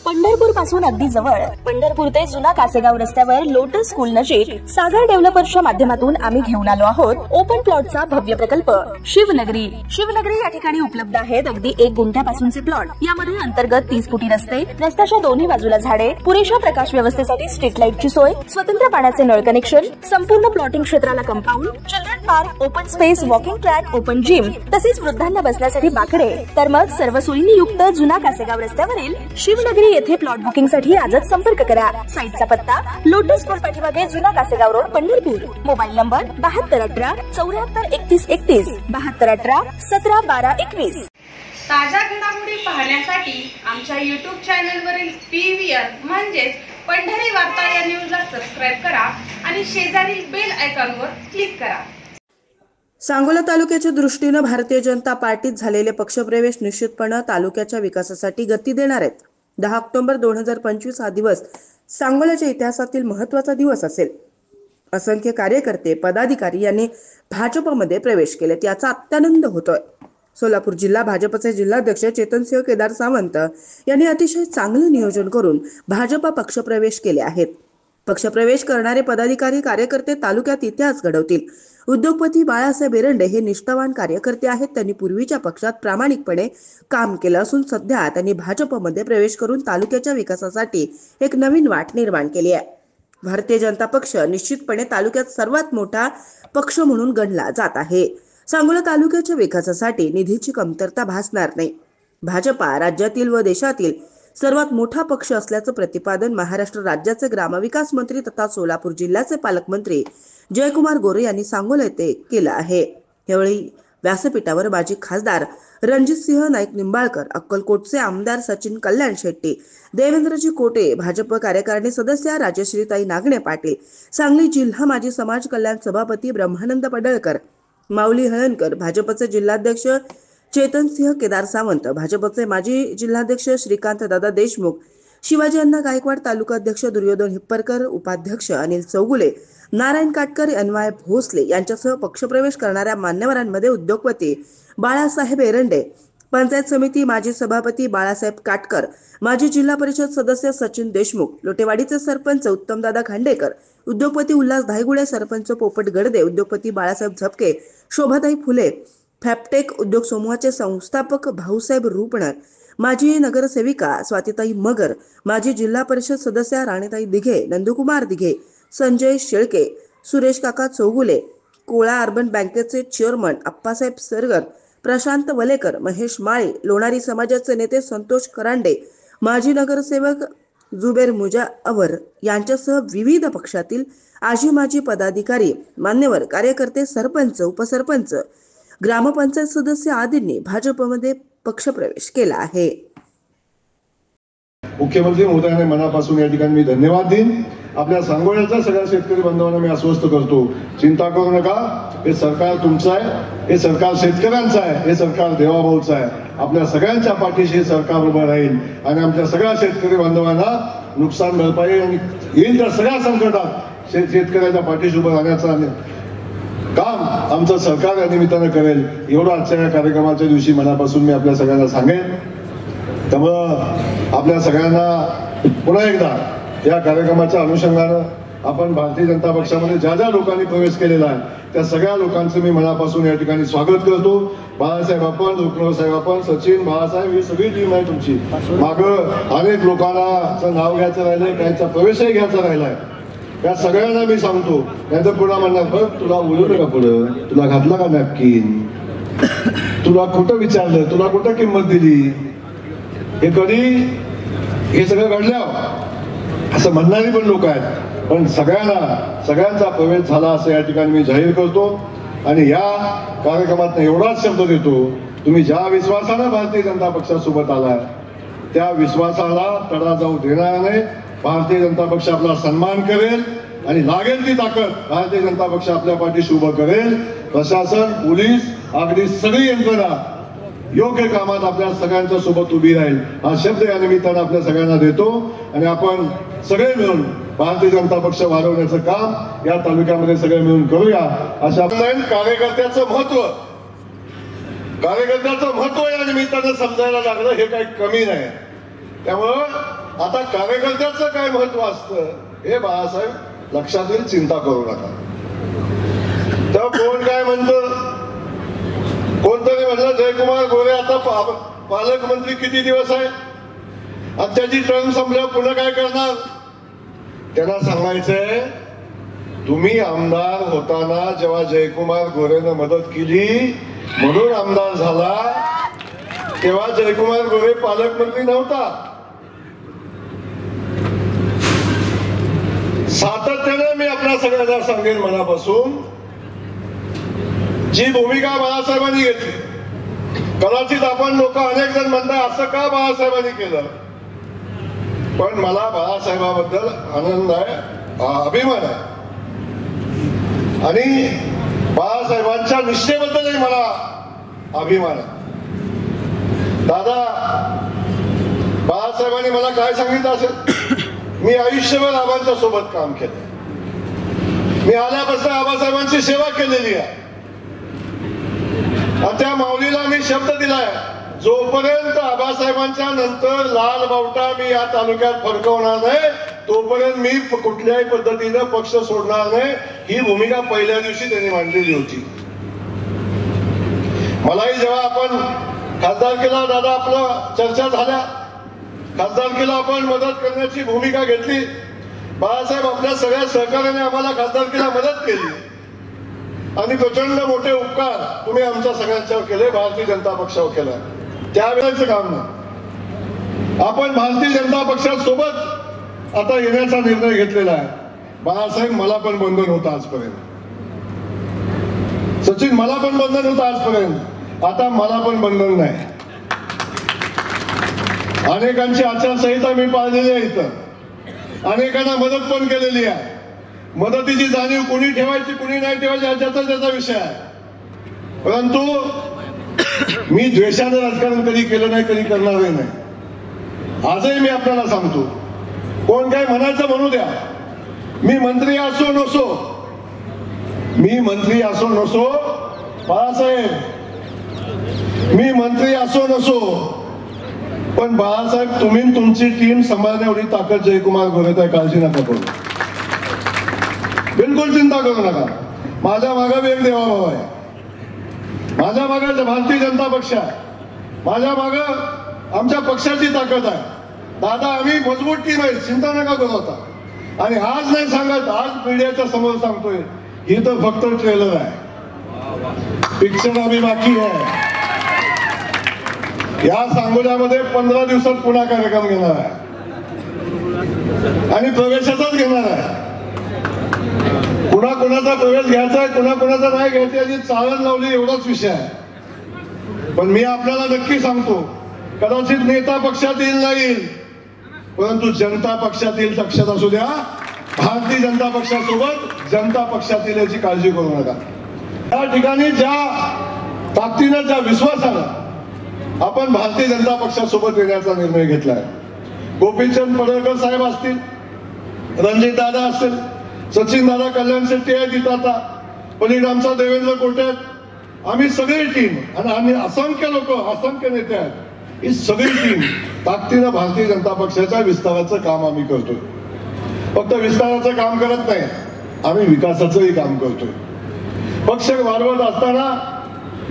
पंढरपूर पासून अगदी जवळ पंढरपूर ते जुना कासेगाव रस्त्यावर लोटस स्कूल नजीक सागर डेव्हलपर्सच्या माध्यमातून आम्ही घेऊन आलो आहोत ओपन प्लॉटचा भव्य प्रकल्प शिवनगरी। शिवनगरी या ठिकाणी उपलब्ध आहेत अगदी 1 गुंठ्यापासूनचे प्लॉट। यामध्ये अंतर्गत 30 फुटी रस्ते, रस्त्याच्या दोन्ही बाजूला झाडे, पुरेशा प्रकाश व्यवस्थेसाठी स्ट्रीट लाईटची सोय, स्वतंत्र पाण्याचे नळ कनेक्शन, संपूर्ण प्लॉटिंग क्षेत्राला compound, children park, open space, walking track, open gym, तसेच वृद्धांना बसण्यासाठी बाकडे। तर मग सर्व सोयींनी युक्त जुना कासेगाव रस्त्यावरील शिवनगरी येथे प्लॉट बुकिंग साठी आजच संपर्क करा। साईटचा पत्ता लोटस स्कूल पाठीमागे जुना Kasegaon road Pandharpur. Mobile number 7218 74 31 31 7218 17 12 21। ताज्या घडामोडी पाहण्यासाठी आमच्या YouTube चॅनलवरील PVR म्हणजेच पंढरी वार्ता या न्यूजला सबस्क्राइब करा आणि शेजारील बेल आयकॉनवर क्लिक करा। सांगोला तालुक्याच्या दृष्टीने भारतीय जनता पार्टीत झालेले पक्षप्रवेश निश्चितपणे तालुक्याच्या विकासासाठी गती देणार आहेत। 10 ऑक्टोबर 2025 हा दिवस सांगोल्याच्या इतिहासातील महत्त्वाचा दिवस असेल। असंख्य कार्यकर्ते, पदाधिकारी यांनी भाजपमध्ये प्रवेश केलेत, याचा अत्यानंद होतोय। सोलापूर जिल्हा भाजपचे जिल्हाध्यक्ष चेतनसिंह केदार सावंत यांनी अतिशय चांगले नियोजन करून भाजप पक्षप्रवेश केले आहेत। पक्षप्रवेश करणारे पदाधिकारी, कार्यकर्ते तालुक्यात इतिहास घडवतील। उद्योगपती बाळासाहेब एरंडे हे निष्ठावान कार्यकर्ते आहेत। त्यांनी पूर्वीच्या पक्षात प्रामाणिकपणे काम केलं असून सध्या त्यांनी भाजपमध्ये प्रवेश करून तालुक्याच्या विकासासाठी एक नवीन वाट निर्माण केली आहे। भारतीय जनता पक्ष निश्चितपणे तालुक्यात सर्वात मोठा पक्ष म्हणून गणला जात आहे। सांगोला तालुक्याच्या विकासासाठी निधीची कमतरता भासणार नाही। भाजपा राज्यातील व देशातील सर्वात मोठा पक्ष असल्याचं प्रतिपादन महाराष्ट्र राज्याचे ग्रामविकास मंत्री तथा सोलापूर जिल्ह्याचे पालकमंत्री जयकुमार गोरे यांनी सांगोला येथे केलं आहे। यावेळी व्यासपीठावर माजी खासदार रणजितसिंह नाईक निंबाळकर, अक्कलकोटचे आमदार सचिन कल्याण शेट्टी, देवेंद्रजी कोटे, भाजप कार्यकारिणी सदस्य राजश्रीताई नागणे पाटील, सांगली जिल्हा माजी समाज कल्याण सभापती ब्रह्मानंद पडळकर, माऊली हळणकर, भाजपचे जिल्हाध्यक्ष चेतनसिंह केदार सावंत, भाजपचे माजी जिल्हाध्यक्ष श्रीकांत दादा देशमुख, शिवाजी अण्णा गायकवाड, तालुका अध्यक्ष दुर्योधन हिप्परकर, उपाध्यक्ष अनिल चौगुले, नारायण काटकर, एनवाय भोसले यांच्यासह पक्षप्रवेश करणाऱ्या मान्यवरांमध्ये उद्योगपती बाळासाहेब एरंडे, पंचायत समिती माजी सभापती बाळासाहेब काटकर, माजी जिल्हा परिषद सदस्य सचिन देशमुख, लोटेवाडीचे सरपंच उत्तमदादा खांडेकर, उद्योगपती उल्हास धायगुडे, सरपंच पोपट गडदे, उद्योगपती बाळासाहेब झपके, शोभाताई फुले, फॅपटेक उद्योग समूहाचे संस्थापक भाऊसाहेब रुपणर, माजी नगरसेविका स्वातीताई मगर, माजी जिल्हा परिषद सदस्य राणीताई दिघे, नंदकुमार दिघे, संजय शेळके, सुरेश काका चौगुले, कोळा अर्बन बँकेचे चेअरमन अप्पासाहेब सरगर, प्रशांत वलेकर, महेश माळी, लोणारी समाजाचे नेते संतोष करांडे, माजी नगरसेवक जुबेर मुजावर यांच्यासह विविध पक्षातील आजी माजी पदाधिकारी, मान्यवर कार्यकर्ते, सरपंच, उपसरपंच, ग्रामपंचायत सदस्य आदींनी भाजपमध्ये पक्षप्रवेश केला आहे। मुख्यमंत्री महोदयांना मनापासून या ठिकाणी मी धन्यवाद देईन। आपल्या सांगोल्याच्या सगळ्या शेतकरी बांधवांना मी आश्वस्त करतो, चिंता करू नका, हे सरकार तुमचं आहे, हे सरकार शेतकऱ्यांचं आहे, हे सरकार देवाभाऊचं आहे। आपल्या सगळ्यांच्या पाठीशी सरकार उभं राहील आणि आमच्या सगळ्या शेतकरी बांधवांना नुकसान भरपाई आणि येईल त्या सगळ्या संकटात शेतकऱ्यांच्या पाठीशी उभं राहण्याचं काम आमचं सरकार या निमित्तानं करेल, एवढं आजच्या या कार्यक्रमाच्या दिवशी मनापासून मी आपल्या सगळ्यांना सांगेन। त्यामुळं आपल्या सगळ्यांना पुन्हा एकदा या कार्यक्रमाच्या अनुषंगानं आपण भारतीय जनता पक्षामध्ये ज्या ज्या लोकांनी प्रवेश केलेला आहे त्या सगळ्या लोकांचं मी मनापासून या ठिकाणी स्वागत करतो। बाळासाहेब आपण, रुक्मिणी साहेब आपण, सचिन, बाळासाहेब ही सगळी टीम आहे तुमची। मागं अनेक लोकांना नाव घ्यायचं राहिलंय, काहींचा प्रवेशही घ्यायचा राहिलाय, या सगळ्यांना मी सांगतो, नाहीतर पुन्हा म्हणणार बघ तुला उलवलं का पुढं, तुला घातला का नॅपकिन, तुला कुठं विचारलं, तुला कुठं किंमत दिली, हे कधी हे सगळं घडलं असं म्हणणारी पण लोक आहेत। पण सगळ्यांचा प्रवेश झाला असं या ठिकाणी मी जाहीर करतो आणि या कार्यक्रमात एवढाच शब्द देतो, तुम्ही ज्या विश्वासानं भारतीय जनता पक्षासोबत आलाय त्या विश्वासाला तडा जाऊ देणार नाही। भारतीय जनता पक्ष आपला सन्मान करेल आणि लागेल ती ताकद भारतीय जनता पक्ष आपल्या पाठीशी उभं करेल। प्रशासन, पोलीस, अगदी सगळी यंत्रणा योग्य कामात आपल्या सगळ्यांच्या सोबत उभी राहील हा शब्द या निमित्तानं आपल्या सगळ्यांना देतो आणि आपण सगळे मिळून भारतीय जनता पक्ष वाढवण्याचं काम या तालुक्यामध्ये सगळे मिळून करूया। अशा कार्यकर्त्याचं महत्व या निमित्तानं समजायला लागलं, हे काही कमी नाही। त्यामुळं आता कार्यकर्त्याचं काय महत्व असतं हे बाळासाहेब लक्षात येईल, चिंता करू नका. तेव्हा कोण काय म्हणतं, कोणतरी म्हणलं जयकुमार गोरे आता पालकमंत्री किती दिवस आहे, आता त्याची टर्म संपल्यावर पुन्हा काय करणार. त्यांना सांगायचंय तुम्ही आमदार होताना जेव्हा जयकुमार गोरेनं मदत केली म्हणून आमदार झाला, तेव्हा जयकुमार गोरे पालकमंत्री नव्हता. सातत्याने मी आपल्या सगळ्यांना सांगेन मनापासून, जी भूमिका बाळासाहेबांनी घेतली, कदाचित आपण लोक अनेक जण म्हणतात असं का बाळासाहेबांनी केलं, पण मला बाळासाहेबाबद्दल आनंद आहे, अभिमान आहे आणि बाळासाहेबांच्या निष्ठेबद्दलही मला अभिमान आहे. दादा बाळासाहेबांनी मला काय सांगितलं असेल, मी आयुष्यभर आबांच्या सोबत काम केलं, मी आल्यापासून आबासाहेबांची सेवा केलेली आहे. त्या माऊलीला मी शब्द दिलाय, जोपर्यंत आबासाहेबांच्या नंतर लाल बावटा मी या तालुक्यात फडकवणार नाही तोपर्यंत मी कुठल्याही पद्धतीनं पक्ष सोडणार नाही. ही भूमिका पहिल्या दिवशी त्यांनी मांडलेली होती. मलाही जेव्हा आपण खासदारकीला दादा आपलं चर्चा झाल्या, खासदारकीला आपण मदत करण्याची भूमिका घेतली, बाळासाहेब आपल्या सगळ्या सहकार्याने आम्हाला खासदारकीला मदत केली आणि प्रचंड मोठे उपकार तुम्ही आमच्या सगळ्यांच्यावर केले, भारतीय जनता पक्षावर केला. त्यावेळेचं काम नाही, आपण भारतीय जनता पक्षासोबत आता येण्याचा निर्णय घेतलेला आहे. बाळासाहेब मला पण बंधन होतं आजपर्यंत, सचिन मला पण बंधन होतं आजपर्यंत, आता मला पण बंधन नाही. अनेकांची आचारसंहिता मी पाळलेली आहे, इथं अनेकांना मदत पण केलेली आहे. मदतीची जाणीव कोणी ठेवायची कोणी नाही ठेवायची याचा त्याचा विषय आहे, परंतु मी द्वेषानं राजकारण कधी केलं नाही, कधी करणारही नाही. आजही मी आपल्याला सांगतो, कोण काय म्हणायचं म्हणू द्या, मी मंत्री असो नसो, मी मंत्री असो नसो बाळासाहेब, मी मंत्री असो नसो, पण बाळासाहेब तुम्ही तुमची टीम सांभाळण्या एवढी ताकद जयकुमार गोरेत आहे, काळजी नका करू, बिलकुल चिंता करू नका. माझ्या मागे एक देवाभाव आहे, माझ्या मागे भारतीय जनता पक्ष आहे, माझ्या मागे आमच्या पक्षाची ताकद आहे. दादा आम्ही मजबूत टीम आहे, चिंता नका करू आता. आणि आज नाही सांगत, आज मीडियाच्या समोर सांगतोय, ही तर फक्त ट्रेलर आहे, पिक्चर आम्ही बाकी आहे. या सांगोल्यामध्ये 15 दिवसात पुन्हा कार्यक्रम घेणार आहे आणि प्रवेशाचाच घेणार आहे. कुणाचा प्रवेश घ्यायचा आहे, कुणाचा नाही घ्यायचा याची चाळण लावली एवढाच विषय आहे. पण मी आपल्याला नक्की सांगतो, कदाचित नेता पक्षात येईल नाही येईल, परंतु जनता पक्षात येईल लक्षात असू द्या. भारतीय जनता पक्षासोबत जनता पक्षात येईल याची काळजी करू नका. या ठिकाणी ज्या ताकदीनं ज्या विश्वासानं आपण भारतीय जनता पक्षासोबत येण्याचा निर्णय घेतलाय, गोपीचंद पडळकर साहेब असतील, रणजित दादा असतील, सचिन दादा कल्याण शेट्टी आहे तिथं, आता पलीकडे आमचा देवेंद्र कोटे आहेत, आम्ही सगळी टीम आणि आम्ही असंख्य लोक, असंख्य नेते आहेत, ही सगळी टीम ताकदीनं भारतीय जनता पक्षाच्या विस्ताराचं काम आम्ही करतोय. फक्त विस्ताराचं काम करत नाही, आम्ही विकासाचंही काम करतोय. पक्ष वाढवत असताना,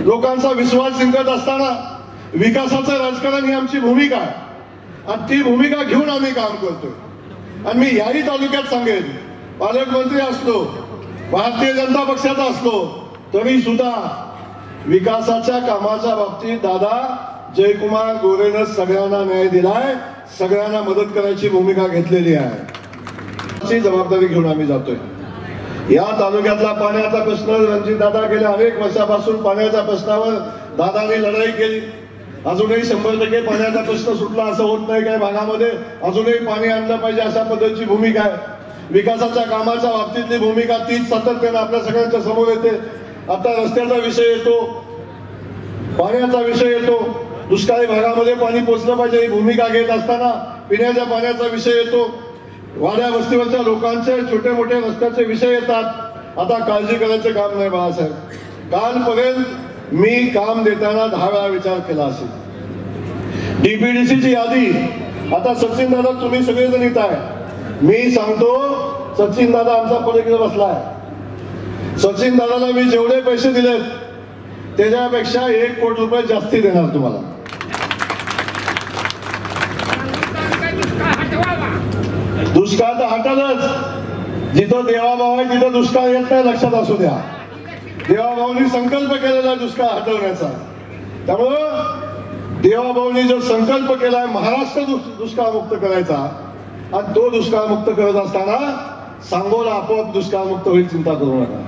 लोकांचा विश्वास जिंकत असताना विकासाचं राजकारण ही आमची भूमिका आहे आणि ती भूमिका घेऊन आम्ही काम करतोय. आणि मी याही तालुक्यात सांगेन, पालकमंत्री असलो, भारतीय जनता पक्षाचा असलो तरी सुद्धा विकासाच्या कामाच्या बाबतीत दादा जयकुमार गोरेनं सगळ्यांना न्याय दिलाय, सगळ्यांना मदत करायची भूमिका घेतलेली आहे. जबाबदारी घेऊन आम्ही जातोय. या तालुक्यातला पाण्याचा प्रश्न, रणजित दादा गेल्या अनेक वर्षापासून पाण्याच्या प्रश्नावर दादाने लढाई केली. अजूनही 100% पाण्याचा प्रश्न सुटला असं होत नाही, काही भागामध्ये अजूनही पाणी आणलं पाहिजे अशा पद्धतीची भूमिका आहे. विकासाच्या कामाच्या बाबतीतली भूमिका तीच सातत्याने आपल्या सगळ्यांच्या समोर येते. आता रस्त्याचा विषय येतो, पाण्याचा विषय येतो, दुष्काळी भागामध्ये पाणी पोचलं पाहिजे ही भूमिका घेत असताना पिण्याच्या पाण्याचा विषय येतो, वाड्या वस्तीवरच्या लोकांचे छोटे मोठे रस्त्याचे विषय येतात. आता काळजी करायचं काम नाही बाळासाहेब. कालपर्यंत मी काम देताना 10 वेळा विचार केला असेल. डीपीडीसीची यादी आता सचिन दादा तुम्ही सगळेजण इथं आहे, मी सांगतो सचिन दादा आमचा पलीकडे बसलाय. सचिन दादाला मी जेवढे पैसे दिलेत त्याच्यापेक्षा 1 कोटी रुपये जास्ती देणार तुम्हाला. दुष्काळ तर हटालच, जिथं देवाभाव आहे तिथं दुष्काळ येत नाही, लक्षात असू द्या. देवाभाऊनी संकल्प केलेला दुष्काळ हटवण्याचा. त्यामुळं देवाभाऊनी जो संकल्प केलाय महाराष्ट्र दुष्काळ मुक्त करायचा, आणि तो दुष्काळ मुक्त करत असताना सांगोला आपोआप दुष्काळ मुक्त होईल, चिंता करू नका.